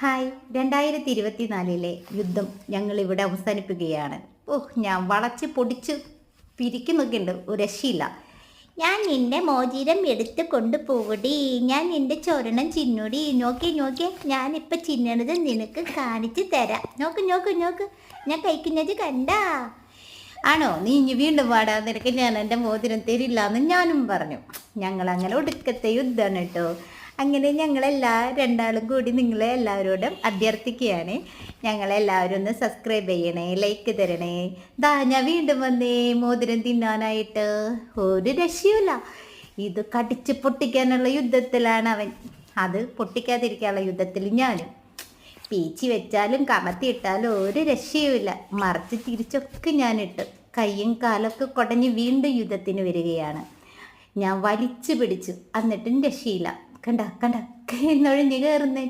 Hi 2024 യുദ്ധം ഞങ്ങളിവിടെ അവസാനിപ്പിക്കുകയാണ്. ഞാൻ വളച്ച് പൊടിച്ച് പിരിക്കുന്നൊക്കെയുണ്ട്, ഒരു രക്ഷയില്ല. ഞാൻ നിന്റെ മോതിരം എടുത്ത് കൊണ്ടുപോകടി, ഞാൻ നിന്റെ ചൊരണം ചിന്നുടി. നോക്കിയേ, ഞാനിപ്പോൾ ചിന്നണത് നിനക്ക് കാണിച്ചു തരാം. നോക്ക്, ഞാൻ കഴിക്കുന്നത് കണ്ടാ? ആണോ? നീ ഇനി വീണ്ടും വാടാ, നിനക്ക് ഞാൻ എൻ്റെ മോതിരം തരില്ല എന്ന് ഞാനും പറഞ്ഞു. ഞങ്ങളങ്ങനെ ഒടുക്കത്തെ യുദ്ധമാണ് കേട്ടോ. അങ്ങനെ രണ്ടാളും കൂടി നിങ്ങളെ എല്ലാവരോടും അഭ്യർത്ഥിക്കുകയാണ്, ഞങ്ങളെല്ലാവരും ഒന്ന് സബ്സ്ക്രൈബ് ചെയ്യണേ, ലൈക്ക് തരണേ. ഞാൻ വീണ്ടും വന്നേ മോതിരം തിന്നാനായിട്ട്. ഒരു രക്ഷയുമില്ല, ഇത് കടിച്ച് പൊട്ടിക്കാനുള്ള യുദ്ധത്തിലാണ് അവൻ. അത് പൊട്ടിക്കാതിരിക്കാനുള്ള യുദ്ധത്തിൽ ഞാനും. പീച്ചി വെച്ചാലും കമത്തിയിട്ടാലും ഒരു രക്ഷയുമില്ല. മറിച്ച് തിരിച്ചൊക്കെ ഞാനിട്ട് കയ്യും കാലൊക്കെ കുടഞ്ഞ് വീണ്ടും യുദ്ധത്തിന് വരികയാണ്. ഞാൻ വലിച്ചു പിടിച്ചു, എന്നിട്ടും രക്ഷയില്ല. കണ്ട എന്നൊഴിഞ്ഞ് കയറുന്നേ.